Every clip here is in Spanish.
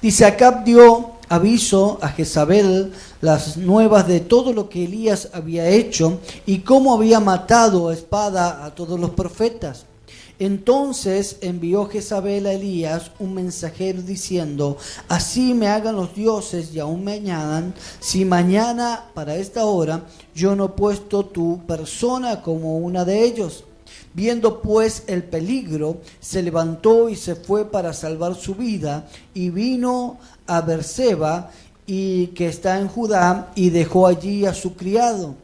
Dice, Acab dio aviso a Jezabel las nuevas de todo lo que Elías había hecho y cómo había matado a espada a todos los profetas. Entonces envió Jezabel a Elías un mensajero diciendo, así me hagan los dioses y aún me añadan, si mañana para esta hora yo no he puesto tu persona como una de ellos. Viendo pues el peligro, se levantó y se fue para salvar su vida, y vino a Beerseba, y que está en Judá, y dejó allí a su criado.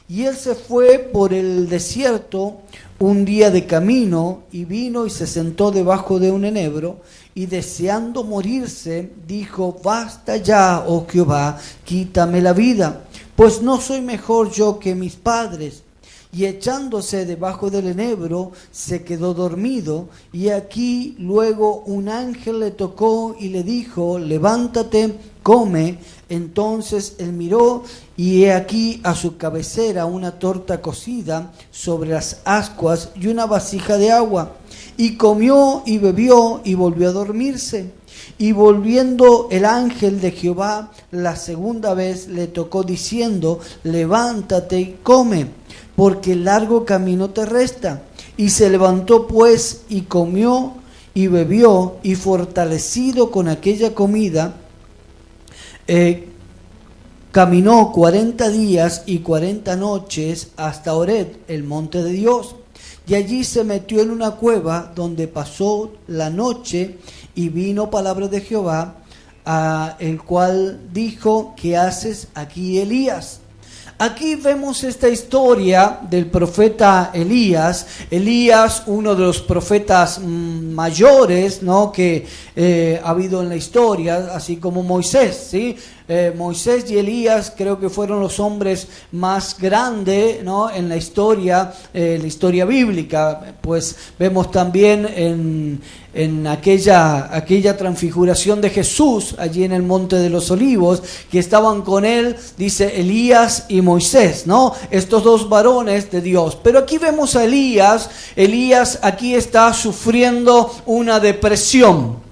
Y él se fue por el desierto un día de camino, y vino y se sentó debajo de un enebro, y deseando morirse, dijo, basta ya, oh Jehová, quítame la vida, pues no soy mejor yo que mis padres. Y echándose debajo del enebro, se quedó dormido, y aquí luego un ángel le tocó y le dijo, levántate, come. Entonces él miró, y he aquí a su cabecera una torta cocida sobre las ascuas y una vasija de agua. Y comió y bebió y volvió a dormirse. Y volviendo el ángel de Jehová la segunda vez le tocó diciendo, levántate y come, porque el largo camino te resta. Y se levantó pues y comió y bebió, y fortalecido con aquella comida, caminó 40 días y 40 noches hasta Horeb, el monte de Dios. Y allí se metió en una cueva donde pasó la noche, y vino palabra de Jehová, el cual dijo, ¿qué haces aquí, Elías? Aquí vemos esta historia del profeta Elías. Elías, uno de los profetas mayores, ¿no?, que ha habido en la historia, así como Moisés, ¿sí? Moisés y Elías creo que fueron los hombres más grandes, ¿no?, en la historia bíblica. Pues vemos también en aquella transfiguración de Jesús allí en el Monte de los Olivos, que estaban con él, dice, Elías y Moisés, ¿no?, estos dos varones de Dios. Pero aquí vemos a Elías aquí está sufriendo una depresión.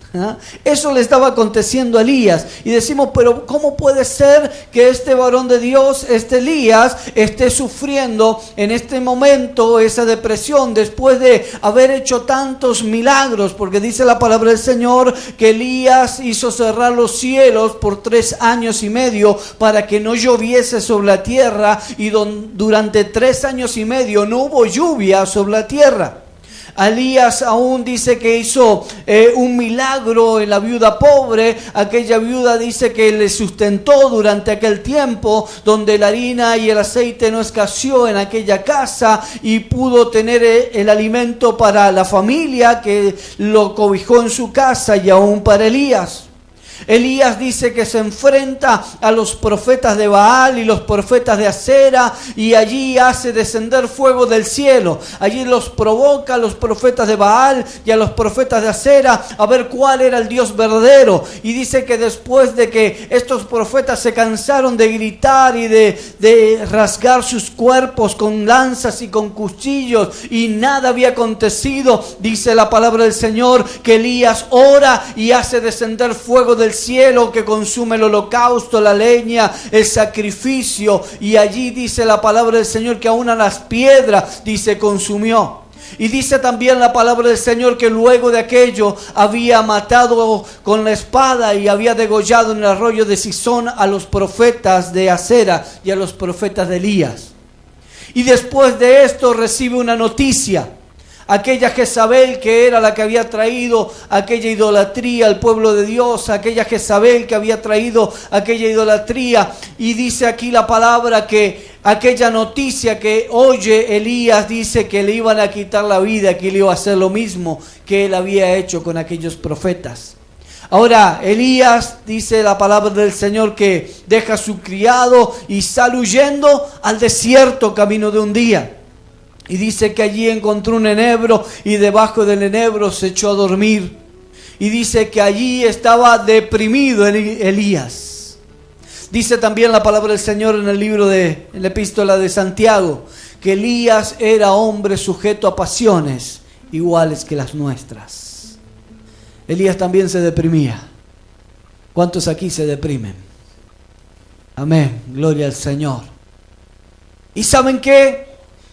Eso le estaba aconteciendo a Elías, y decimos, pero ¿cómo puede ser que este varón de Dios, este Elías, esté sufriendo en este momento esa depresión después de haber hecho tantos milagros? Porque dice la palabra del Señor que Elías hizo cerrar los cielos por 3 años y medio para que no lloviese sobre la tierra, y durante 3 años y medio no hubo lluvia sobre la tierra. Elías aún dice que hizo un milagro en la viuda pobre. Aquella viuda dice que le sustentó durante aquel tiempo donde la harina y el aceite no escaseó en aquella casa, y pudo tener el alimento para la familia que lo cobijó en su casa, y aún para Elías. Elías dice que se enfrenta a los profetas de Baal y los profetas de Acera, y allí hace descender fuego del cielo. Allí los provoca a los profetas de Baal y a los profetas de Acera a ver cuál era el Dios verdadero. Y dice que después de que estos profetas se cansaron de gritar y de rasgar sus cuerpos con lanzas y con cuchillos, y nada había acontecido, dice la palabra del Señor que Elías ora y hace descender fuego del cielo que consume el holocausto, la leña, el sacrificio, y allí dice la palabra del Señor que aún a las piedras, dice, consumió. Y dice también la palabra del Señor que luego de aquello había matado con la espada y había degollado en el arroyo de Sison a los profetas de Acera y a los profetas de Elías. Y después de esto recibe una noticia. Aquella Jezabel que era la que había traído aquella idolatría al pueblo de Dios, aquella Jezabel que había traído aquella idolatría, y dice aquí la palabra que aquella noticia que oye Elías, dice que le iban a quitar la vida, que le iba a hacer lo mismo que él había hecho con aquellos profetas. Ahora Elías, dice la palabra del Señor, que deja a su criado y sale huyendo al desierto camino de un día. Y dice que allí encontró un enebro, y debajo del enebro se echó a dormir. Y dice que allí estaba deprimido Elías. Dice también la palabra del Señor en el libro en la epístola de Santiago, que Elías era hombre sujeto a pasiones iguales que las nuestras. Elías también se deprimía. ¿Cuántos aquí se deprimen? Amén, gloria al Señor. ¿Y saben qué?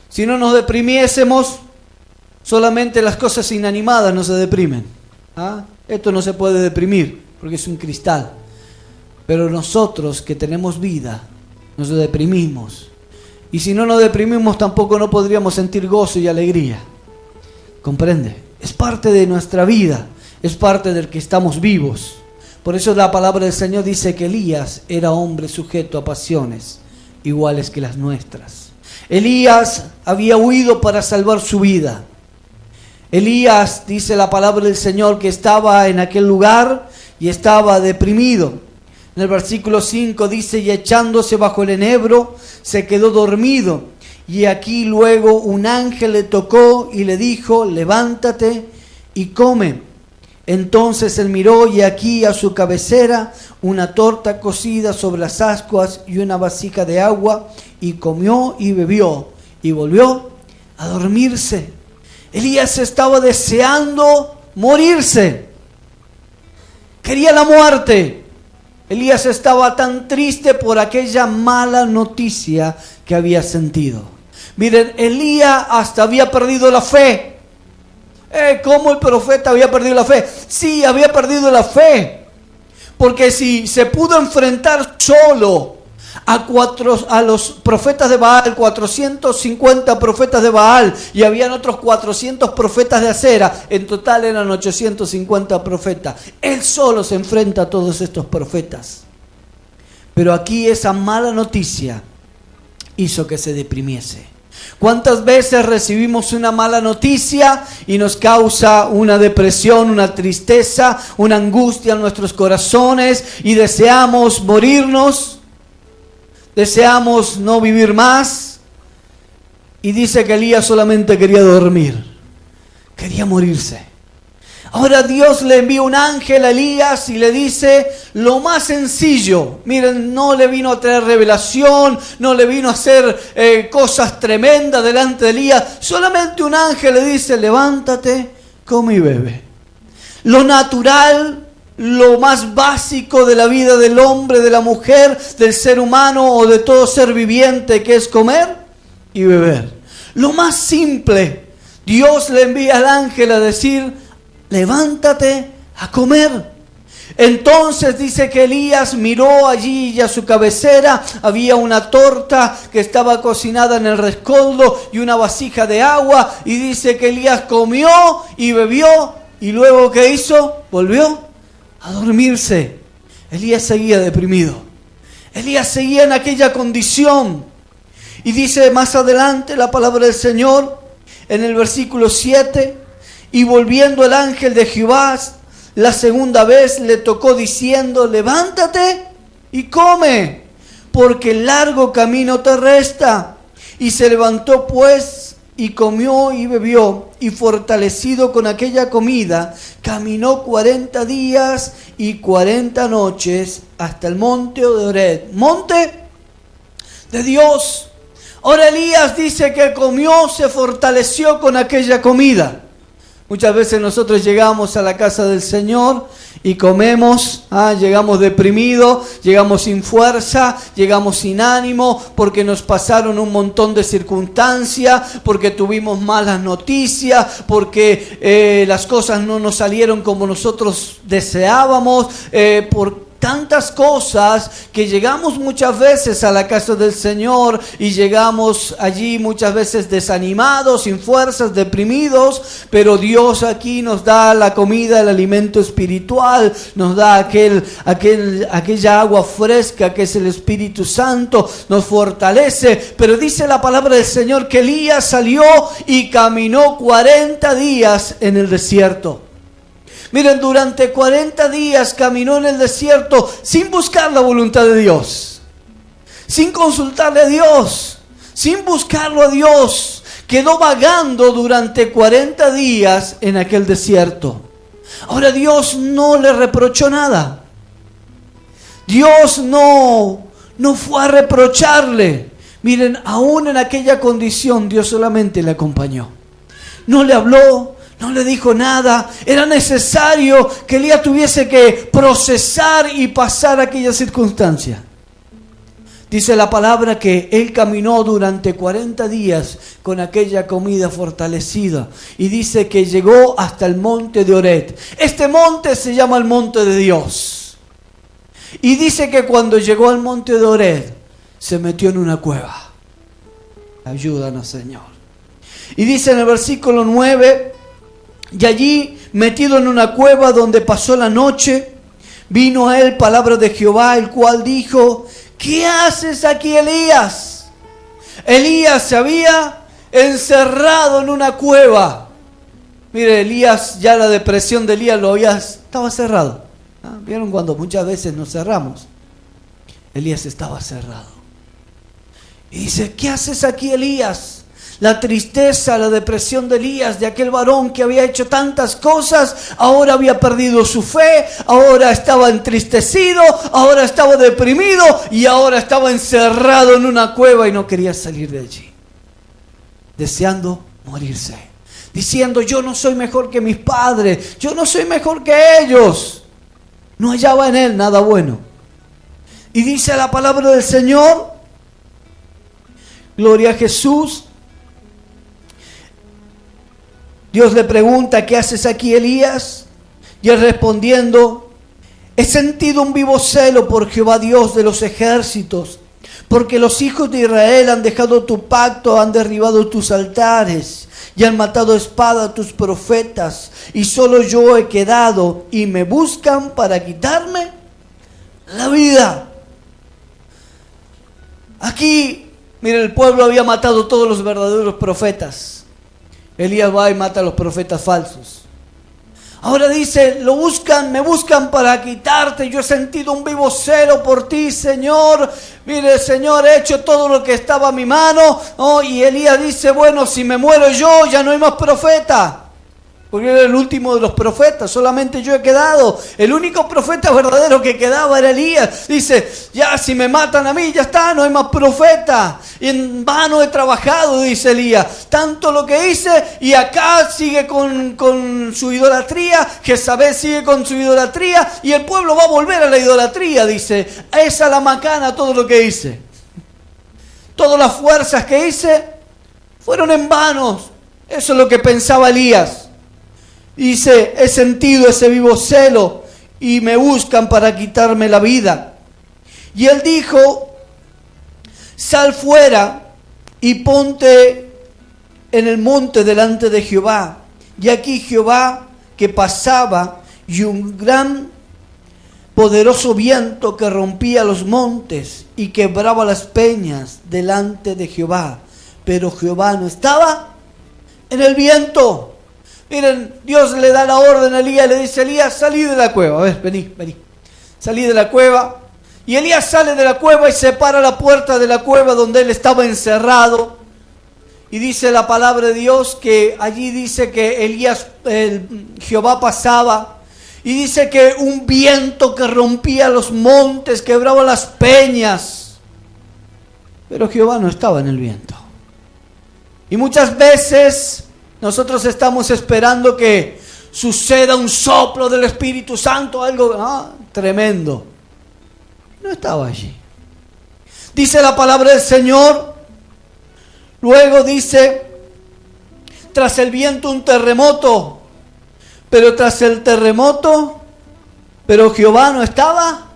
Si no nos deprimiésemos, solamente las cosas inanimadas no se deprimen. ¿Ah? Esto no se puede deprimir porque es un cristal. Pero nosotros que tenemos vida, nos deprimimos. Y si no nos deprimimos, tampoco no podríamos sentir gozo y alegría. ¿Comprende? Es parte de nuestra vida, es parte del que estamos vivos. Por eso la palabra del Señor dice que Elías era hombre sujeto a pasiones iguales que las nuestras. Elías había huido para salvar su vida. Elías, dice la palabra del Señor, que estaba en aquel lugar y estaba deprimido. En el versículo 5 dice: y echándose bajo el enebro, se quedó dormido. Y aquí luego un ángel le tocó y le dijo: levántate y come. Entonces él miró, y aquí a su cabecera una torta cocida sobre las ascuas y una vasija de agua, y comió y bebió, y volvió a dormirse. Elías estaba deseando morirse. Quería la muerte. Elías estaba tan triste por aquella mala noticia que había sentido. Miren, Elías hasta había perdido la fe. ¿Cómo el profeta había perdido la fe? Sí, había perdido la fe. Porque si se pudo enfrentar solo a los profetas de Baal, 450 profetas de Baal, y habían otros 400 profetas de Acera, en total eran 850 profetas. Él solo se enfrenta a todos estos profetas. Pero aquí esa mala noticia hizo que se deprimiese. ¿Cuántas veces recibimos una mala noticia y nos causa una depresión, una tristeza, una angustia en nuestros corazones y deseamos morirnos? Deseamos no vivir más. Y dice que Elías solamente quería dormir, quería morirse. Ahora Dios le envía un ángel a Elías y le dice lo más sencillo. Miren, no le vino a traer revelación, no le vino a hacer cosas tremendas delante de Elías. Solamente un ángel le dice: levántate, come y bebe. Lo natural, lo más básico de la vida del hombre, de la mujer, del ser humano o de todo ser viviente, que es comer y beber. Lo más simple. Dios le envía al ángel a decir: levántate a comer. Entonces dice que Elías miró allí y a su cabecera había una torta que estaba cocinada en el rescoldo y una vasija de agua. Y dice que Elías comió y bebió, y luego ¿qué hizo? Volvió a dormirse. Elías seguía deprimido. Elías seguía en aquella condición. Y dice más adelante la palabra del Señor en el versículo 7: y volviendo el ángel de Jehová la segunda vez le tocó diciendo: levántate y come, porque largo camino te resta. Y se levantó pues y comió y bebió, y fortalecido con aquella comida, caminó 40 días y 40 noches hasta el monte de Horeb, monte de Dios. Ahora Elías dice que comió, se fortaleció con aquella comida. Muchas veces nosotros llegamos a la casa del Señor y comemos, llegamos deprimidos, llegamos sin fuerza, llegamos sin ánimo, porque nos pasaron un montón de circunstancias, porque tuvimos malas noticias, porque las cosas no nos salieron como nosotros deseábamos, por tantas cosas que llegamos muchas veces a la casa del Señor y llegamos allí muchas veces desanimados, sin fuerzas, deprimidos, pero Dios aquí nos da la comida, el alimento espiritual, nos da aquella agua fresca que es el Espíritu Santo, nos fortalece. Pero dice la palabra del Señor que Elías salió y caminó 40 días en el desierto. Miren, durante 40 días caminó en el desierto sin buscar la voluntad de Dios, sin consultarle a Dios, sin buscarlo a Dios. Quedó vagando durante 40 días en aquel desierto. Ahora Dios no le reprochó nada. Dios no fue a reprocharle. Miren, aún en aquella condición Dios solamente le acompañó. No le habló, No le dijo nada. Era necesario que Elías tuviese que procesar y pasar aquella circunstancia. Dice la palabra que él caminó durante 40 días con aquella comida fortalecida. Y dice que llegó hasta el monte de Oreb. Este monte se llama el monte de Dios. Y dice que cuando llegó al monte de Oreb, se metió en una cueva. Ayúdanos, Señor. Y dice en el versículo 9, y allí, metido en una cueva donde pasó la noche, vino a él palabra de Jehová, el cual dijo: ¿qué haces aquí, Elías? Elías se había encerrado en una cueva. Mire, Elías, ya la depresión de Elías estaba cerrado. ¿Vieron cuando muchas veces nos cerramos? Elías estaba cerrado. Y dice: ¿qué haces aquí, Elías? La tristeza, la depresión de Elías, de aquel varón que había hecho tantas cosas, ahora había perdido su fe, ahora estaba entristecido, ahora estaba deprimido y ahora estaba encerrado en una cueva y no quería salir de allí, deseando morirse, diciendo: yo no soy mejor que mis padres, yo no soy mejor que ellos. No hallaba en él nada bueno. Y dice la palabra del Señor, gloria a Jesús. Dios le pregunta: ¿qué haces aquí, Elías? Y él respondiendo: he sentido un vivo celo por Jehová Dios de los ejércitos, porque los hijos de Israel han dejado tu pacto, han derribado tus altares y han matado a espada a tus profetas, y solo yo he quedado y me buscan para quitarme la vida. Aquí, mire, el pueblo había matado a todos los verdaderos profetas. Elías va y mata a los profetas falsos. Ahora dice: lo buscan, me buscan para quitarte. Yo he sentido un vivo celo por ti, Señor. Mire, Señor, he hecho todo lo que estaba a mi mano. Y Elías dice: bueno, si me muero yo, ya no hay más profeta. Porque era el último de los profetas, solamente yo he quedado. El único profeta verdadero que quedaba era Elías. Dice: ya si me matan a mí, ya está, no hay más profeta. Y en vano he trabajado, dice Elías. Tanto lo que hice, y acá sigue con su idolatría. Jezabel sigue con su idolatría. Y el pueblo va a volver a la idolatría, dice. Esa es la macana, todo lo que hice. Todas las fuerzas que hice fueron en vano. Eso es lo que pensaba Elías. Dice: he sentido ese vivo celo y me buscan para quitarme la vida. Y él dijo: sal fuera y ponte en el monte delante de Jehová. Y aquí Jehová que pasaba, y un gran poderoso viento que rompía los montes y quebraba las peñas delante de Jehová. Pero Jehová no estaba en el viento. Miren, Dios le da la orden a Elías, le dice: Elías, salí de la cueva. A ver, vení. Salí de la cueva. Y Elías sale de la cueva y se para a la puerta de la cueva donde él estaba encerrado. Y dice la palabra de Dios que allí dice que Jehová pasaba. Y dice que un viento que rompía los montes, quebraba las peñas. Pero Jehová no estaba en el viento. Y muchas veces nosotros estamos esperando que suceda un soplo del Espíritu Santo, algo tremendo. No estaba allí. Dice la palabra del Señor. Luego dice: tras el viento un terremoto, pero tras el terremoto, pero Jehová no estaba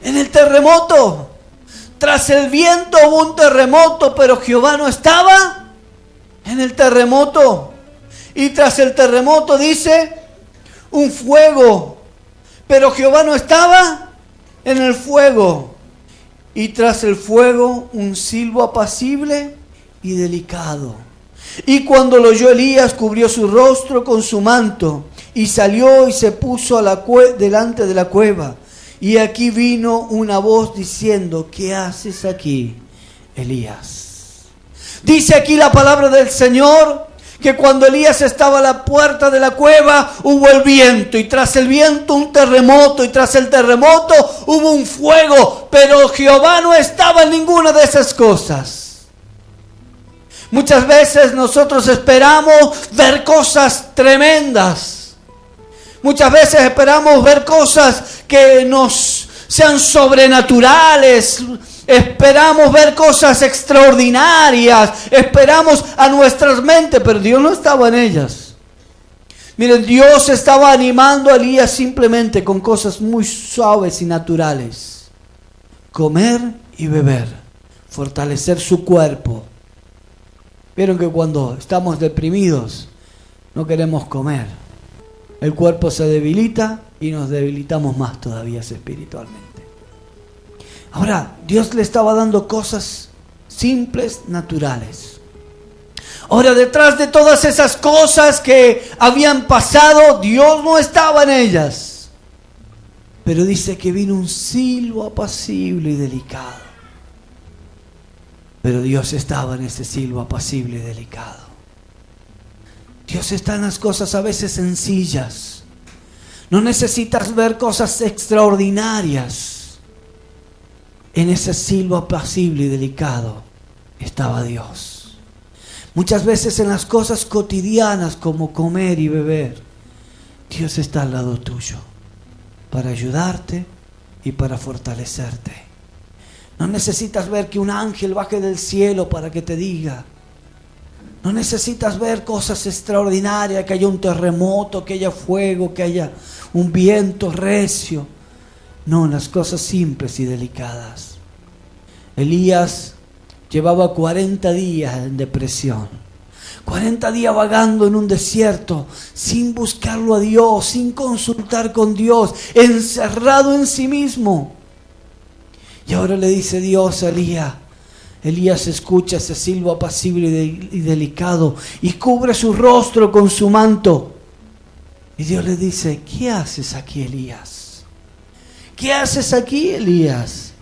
en el terremoto. Tras el viento hubo un terremoto, pero Jehová no estaba en el terremoto. Y tras el terremoto dice: un fuego, pero Jehová no estaba en el fuego. Y tras el fuego un silbo apacible y delicado. Y cuando lo oyó Elías, cubrió su rostro con su manto y salió y se puso delante de la cueva. Y aquí vino una voz diciendo: ¿qué haces aquí, Elías? Dice aquí la palabra del Señor que cuando Elías estaba a la puerta de la cueva hubo el viento, y tras el viento un terremoto, y tras el terremoto hubo un fuego, pero Jehová no estaba en ninguna de esas cosas. Muchas veces nosotros esperamos ver cosas tremendas. Muchas veces esperamos ver cosas que nos sean sobrenaturales. Esperamos ver cosas extraordinarias. Esperamos a nuestras mentes, pero Dios no estaba en ellas. Miren, Dios estaba animando a Elías simplemente con cosas muy suaves y naturales. Comer y beber. Fortalecer su cuerpo. Vieron que cuando estamos deprimidos no queremos comer. El cuerpo se debilita y nos debilitamos más todavía espiritualmente. Ahora, Dios le estaba dando cosas simples, naturales. Ahora, detrás de todas esas cosas que habían pasado, Dios no estaba en ellas. Pero dice que vino un silbo apacible y delicado. Pero Dios estaba en ese silbo apacible y delicado. Dios está en las cosas a veces sencillas. No necesitas ver cosas extraordinarias. En ese silbo apacible y delicado estaba Dios. Muchas veces en las cosas cotidianas como comer y beber, Dios está al lado tuyo para ayudarte y para fortalecerte. No necesitas ver que un ángel baje del cielo para que te diga. No necesitas ver cosas extraordinarias, que haya un terremoto, que haya fuego, que haya un viento recio. No, las cosas simples y delicadas. Elías llevaba 40 días en depresión. 40 días vagando en un desierto, sin buscarlo a Dios, sin consultar con Dios, encerrado en sí mismo. Y ahora le dice Dios a Elías. Elías escucha ese silbo apacible y delicado y cubre su rostro con su manto. Y Dios le dice, ¿qué haces aquí, Elías? ¿Qué haces aquí, Elías?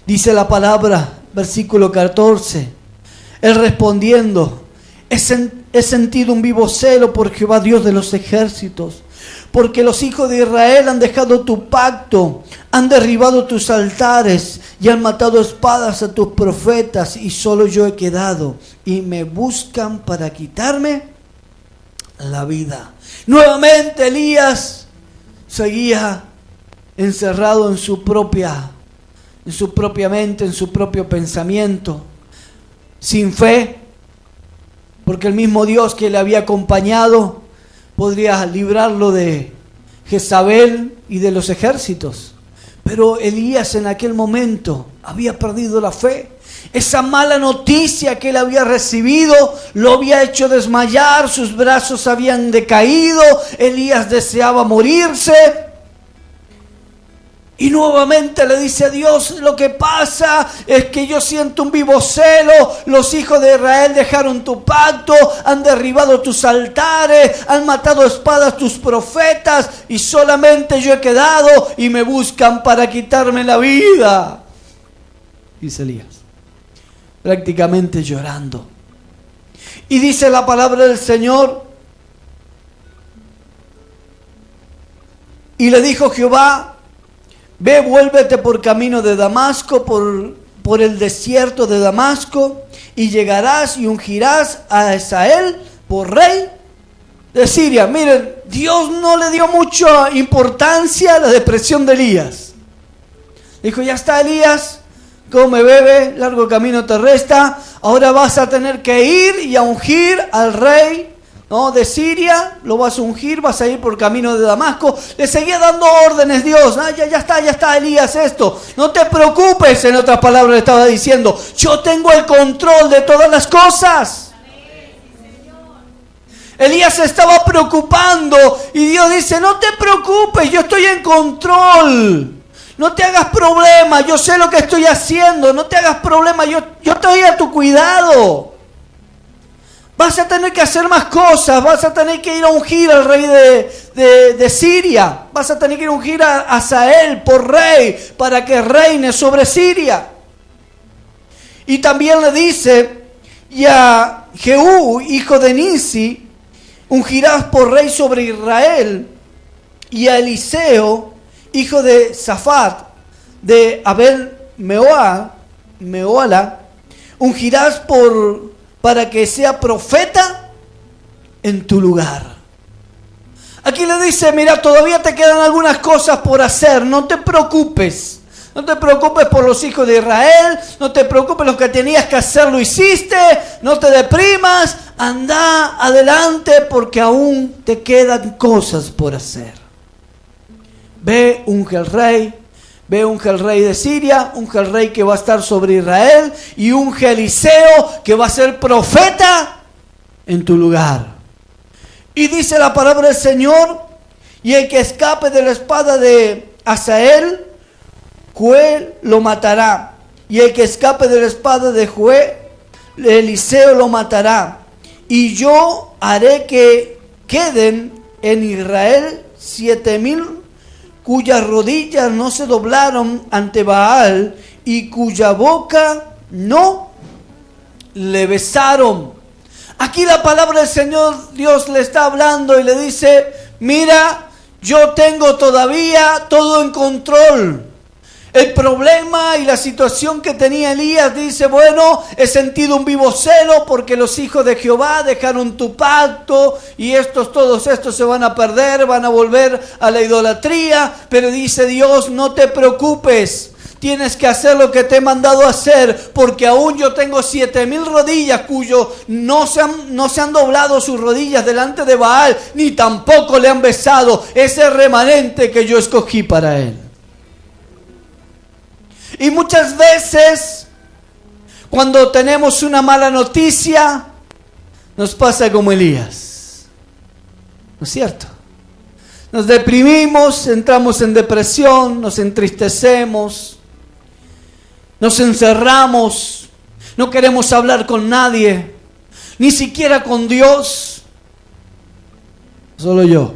Dice la palabra, versículo 14. Él respondiendo, he sentido un vivo celo por Jehová Dios de los ejércitos, porque los hijos de Israel han dejado tu pacto, han derribado tus altares y han matado espadas a tus profetas, y solo yo he quedado, y me buscan para quitarme la vida. Nuevamente Elías seguía encerrado en su propia mente, en su propio pensamiento, sin fe, porque el mismo Dios que le había acompañado podría librarlo de Jezabel y de los ejércitos. Pero Elías en aquel momento había perdido la fe. Esa mala noticia que él había recibido lo había hecho desmayar, sus brazos habían decaído, Elías deseaba morirse. Y nuevamente le dice a Dios, lo que pasa es que yo siento un vivo celo, los hijos de Israel dejaron tu pacto, han derribado tus altares, han matado a espadas tus profetas, y solamente yo he quedado y me buscan para quitarme la vida. Dice Elías, prácticamente llorando. Y dice la palabra del Señor, y le dijo Jehová, ve, vuélvete por camino de Damasco, por el desierto de Damasco, y llegarás y ungirás a Hazael por rey de Siria. Miren, Dios no le dio mucha importancia a la depresión de Elías. Dijo, ya está Elías, come, bebe, largo camino te resta, ahora vas a tener que ir y a ungir al rey, ¿no?, de Siria, lo vas a ungir, vas a ir por camino de Damasco. Le seguía dando órdenes Dios. Ya está Elías, esto. No te preocupes, en otras palabras le estaba diciendo, yo tengo el control de todas las cosas. Elías se estaba preocupando y Dios dice, no te preocupes, yo estoy en control. No te hagas problema, yo sé lo que estoy haciendo, no te hagas problema, yo estoy a tu cuidado. Vas a tener que hacer más cosas, vas a tener que ir a ungir al rey de Siria, vas a tener que ir a ungir a Hazael por rey, para que reine sobre Siria. Y también le dice, y a Jehú, hijo de Nisi, ungirás por rey sobre Israel, y a Eliseo, hijo de Safat, de Abel Meola, ungirás para que sea profeta en tu lugar. Aquí le dice, mira, todavía te quedan algunas cosas por hacer, no te preocupes. No te preocupes por los hijos de Israel, no te preocupes, lo que tenías que hacer lo hiciste, no te deprimas, anda adelante porque aún te quedan cosas por hacer. Ve, unge al rey, de Siria, unge al rey que va a estar sobre Israel y unge a Eliseo que va a ser profeta en tu lugar. Y dice la palabra del Señor, y el que escape de la espada de Hazael, Joel lo matará, y el que escape de la espada de Joel, Eliseo lo matará, y yo haré que queden en Israel 7,000 cuyas rodillas no se doblaron ante Baal y cuya boca no le besaron. Aquí la palabra del Señor Dios le está hablando y le dice, mira, yo tengo todavía todo en control. El problema y la situación que tenía Elías, dice, bueno, he sentido un vivo celo porque los hijos de Jehová dejaron tu pacto y todos estos se van a perder, van a volver a la idolatría. Pero dice Dios, no te preocupes, tienes que hacer lo que te he mandado hacer, porque aún yo tengo 7,000 rodillas cuyos no se han doblado sus rodillas delante de Baal, ni tampoco le han besado ese remanente que yo escogí para él. Y muchas veces, cuando tenemos una mala noticia, nos pasa como Elías. ¿No es cierto? Nos deprimimos, entramos en depresión, nos entristecemos, nos encerramos, no queremos hablar con nadie, ni siquiera con Dios. Solo yo.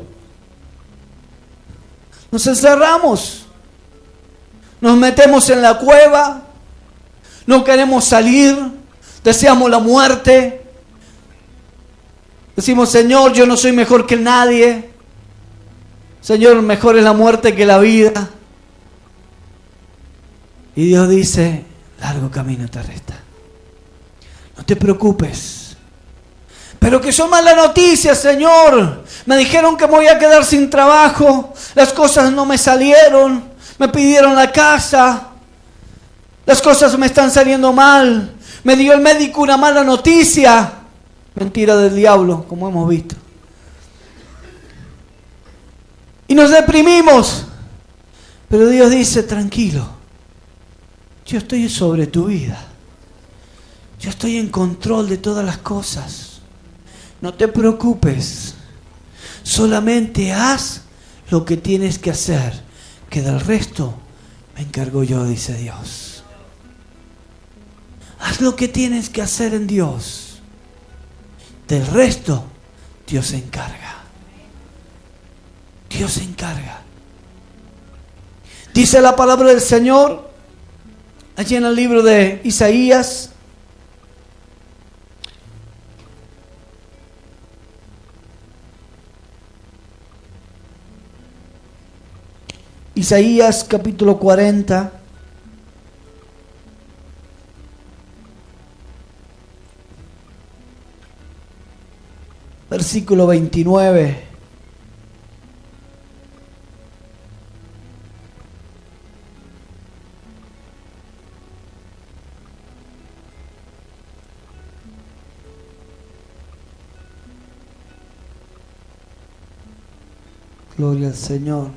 Nos encerramos. Nos metemos en la cueva, no queremos salir, deseamos la muerte. Decimos, Señor, yo no soy mejor que nadie. Señor, mejor es la muerte que la vida. Y Dios dice, largo camino te resta. No te preocupes. Pero que son malas noticias, Señor. Me dijeron que me voy a quedar sin trabajo. Las cosas no me salieron. Me pidieron la casa, las cosas me están saliendo mal, me dio el médico una mala noticia. Mentira del diablo, como hemos visto. Y nos deprimimos. Pero Dios dice, tranquilo, yo estoy sobre tu vida. Yo estoy en control de todas las cosas. No te preocupes, solamente haz lo que tienes que hacer. Que del resto me encargo yo, dice Dios. Haz lo que tienes que hacer en Dios. Del resto, Dios se encarga. Dios se encarga. Dice la palabra del Señor, allí en el libro de Isaías, Isaías capítulo 40, versículo 29. Gloria al Señor.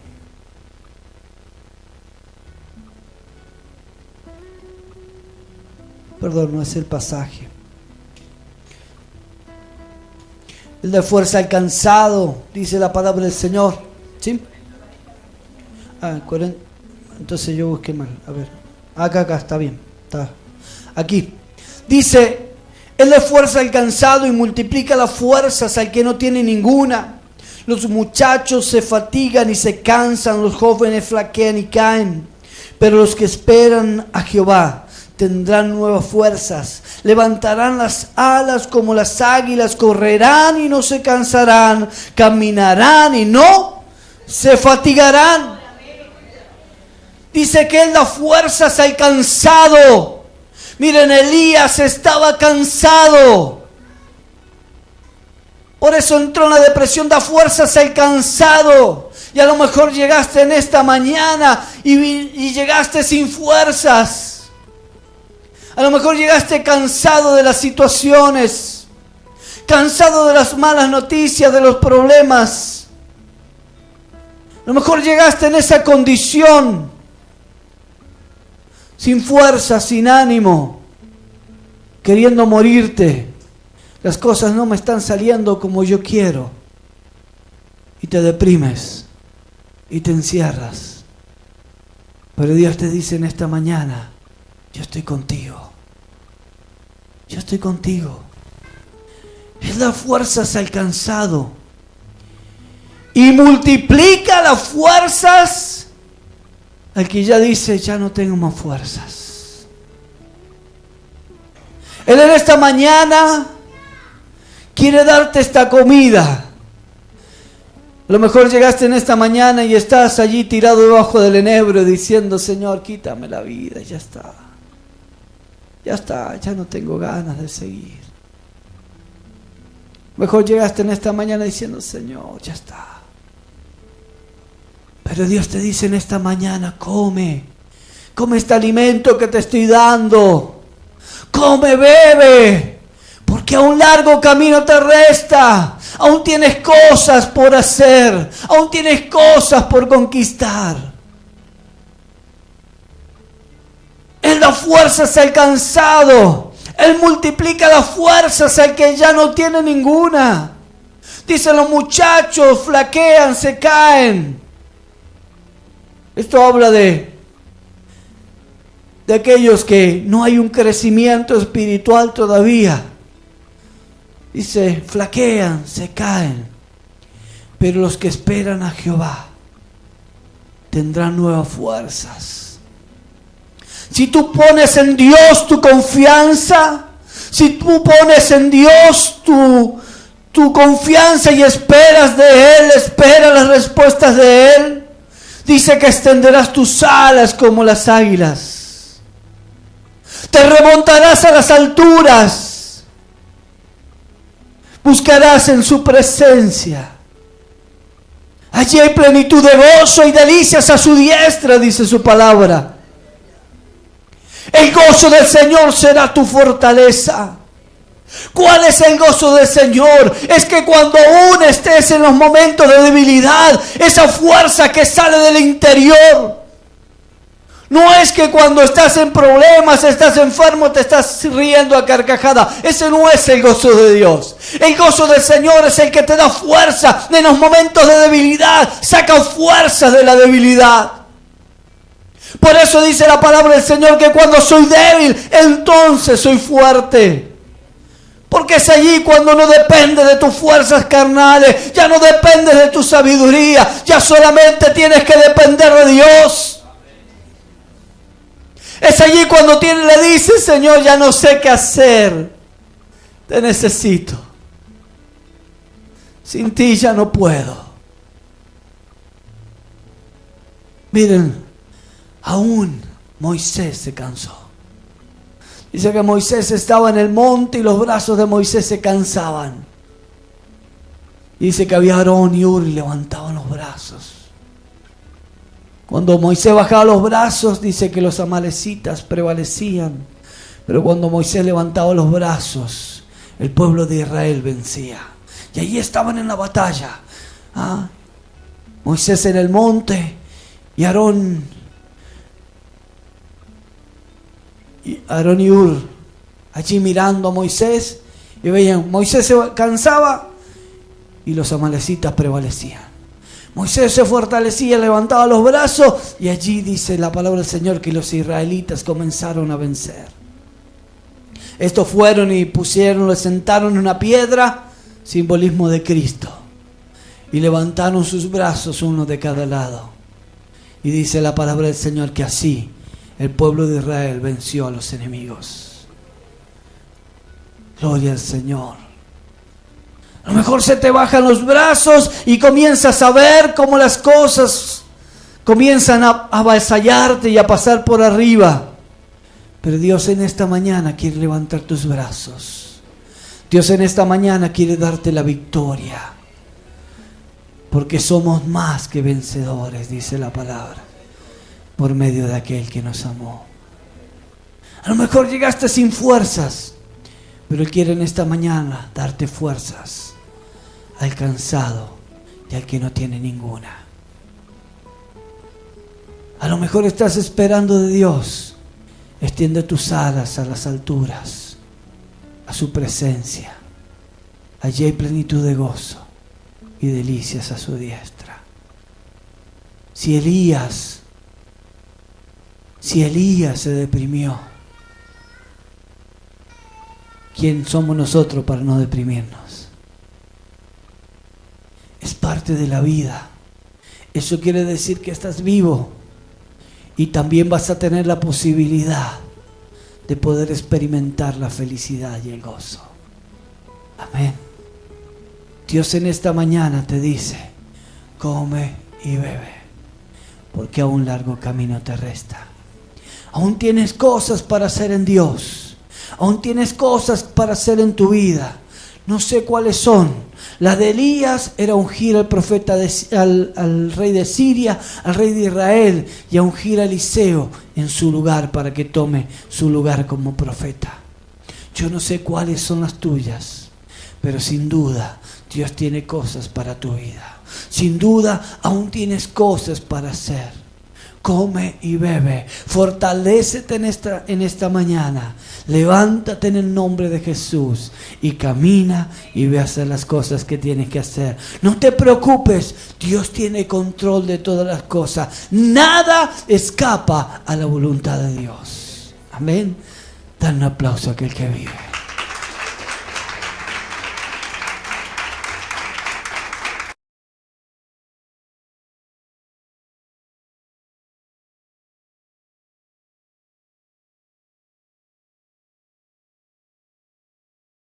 Perdón, no es el pasaje. El de fuerza alcanzado, dice la palabra del Señor. ¿Sí? 40. Entonces yo busqué mal. A ver. Acá, está bien. Está. Aquí. Dice, el de fuerza alcanzado y multiplica las fuerzas al que no tiene ninguna. Los muchachos se fatigan y se cansan, los jóvenes flaquean y caen. Pero los que esperan a Jehová tendrán nuevas fuerzas, levantarán las alas como las águilas, correrán y no se cansarán, caminarán y no se fatigarán. Dice que Él da fuerzas al cansado. Miren, Elías estaba cansado. Por eso entró en la depresión. Da fuerzas al cansado. Y a lo mejor llegaste en esta mañana y llegaste sin fuerzas. A lo mejor llegaste cansado de las situaciones, cansado de las malas noticias, de los problemas. A lo mejor llegaste en esa condición, sin fuerza, sin ánimo, queriendo morirte. Las cosas no me están saliendo como yo quiero. Y te deprimes y te encierras. Pero Dios te dice en esta mañana: yo estoy contigo. Yo estoy contigo. Él da fuerzas al cansado y multiplica las fuerzas al que ya dice: ya no tengo más fuerzas. Él en esta mañana quiere darte esta comida. A lo mejor llegaste en esta mañana y estás allí tirado debajo del enebro diciendo: Señor, quítame la vida, ya está. Ya está, ya no tengo ganas de seguir. Mejor llegaste en esta mañana diciendo: Señor, ya está. Pero Dios te dice en esta mañana: come este alimento que te estoy dando. Come, bebe, porque a un largo camino te resta. Aún tienes cosas por hacer, aún tienes cosas por conquistar. Él da fuerzas al cansado. Él multiplica las fuerzas al que ya no tiene ninguna. Dicen: los muchachos flaquean, se caen. Esto habla de aquellos que no hay un crecimiento espiritual todavía. Dice: flaquean, se caen. Pero los que esperan a Jehová tendrán nuevas fuerzas. Si tú pones en Dios tu confianza, si tú pones en Dios tu confianza y esperas de Él, esperas las respuestas de Él, dice que extenderás tus alas como las águilas. Te remontarás a las alturas. Buscarás en su presencia. Allí hay plenitud de gozo y delicias a su diestra, dice su palabra. El gozo del Señor será tu fortaleza. ¿Cuál es el gozo del Señor? Es que cuando aún estés en los momentos de debilidad, esa fuerza que sale del interior. No es que cuando estás en problemas, estás enfermo, te estás riendo a carcajada. Ese no es el gozo de Dios. El gozo del Señor es el que te da fuerza en los momentos de debilidad. Saca fuerza de la debilidad. Por eso dice la palabra del Señor que cuando soy débil, entonces soy fuerte. Porque es allí cuando no depende de tus fuerzas carnales, ya no depende de tu sabiduría, ya solamente tienes que depender de Dios. Es allí cuando le dices: Señor, ya no sé qué hacer, te necesito. Sin ti ya no puedo. Miren, aún Moisés se cansó. Dice que Moisés estaba en el monte y los brazos de Moisés se cansaban. Dice que había Aarón y Hur y levantaban los brazos. Cuando Moisés bajaba los brazos, dice que los amalecitas prevalecían. Pero cuando Moisés levantaba los brazos, el pueblo de Israel vencía. Y allí estaban en la batalla. Moisés en el monte y Aarón y Hur allí mirando a Moisés, y veían: Moisés se cansaba y los amalecitas prevalecían. Moisés se fortalecía, levantaba los brazos, y allí dice la palabra del Señor que los israelitas comenzaron a vencer. Estos fueron y le sentaron una piedra, simbolismo de Cristo, y levantaron sus brazos uno de cada lado. Y dice la palabra del Señor que así el pueblo de Israel venció a los enemigos. Gloria al Señor. A lo mejor se te bajan los brazos y comienzas a ver cómo las cosas comienzan a avasallarte y a pasar por arriba. Pero Dios en esta mañana quiere levantar tus brazos. Dios en esta mañana quiere darte la victoria. Porque somos más que vencedores, dice la palabra, por medio de aquel que nos amó. A lo mejor llegaste sin fuerzas, pero Él quiere en esta mañana darte fuerzas al cansado y al que no tiene ninguna. A lo mejor estás esperando de Dios. Extiende tus alas a las alturas, a su presencia. Allí hay plenitud de gozo y delicias a su diestra. Si Elías se deprimió, ¿quién somos nosotros para no deprimirnos? Es parte de la vida. Eso quiere decir que estás vivo y también vas a tener la posibilidad de poder experimentar la felicidad y el gozo. Amén. Dios en esta mañana te dice: come y bebe, porque aún largo camino te resta. Aún tienes cosas para hacer en Dios. Aún tienes cosas para hacer en tu vida. No sé cuáles son. La de Elías era ungir al profeta, al rey de Siria, al rey de Israel, y a ungir a Eliseo en su lugar para que tome su lugar como profeta. Yo no sé cuáles son las tuyas, pero sin duda Dios tiene cosas para tu vida. Sin duda aún tienes cosas para hacer. Come y bebe, fortalécete en esta mañana, levántate en el nombre de Jesús y camina y ve a hacer las cosas que tienes que hacer. No te preocupes, Dios tiene control de todas las cosas, nada escapa a la voluntad de Dios. Amén. Dan un aplauso a aquel que vive.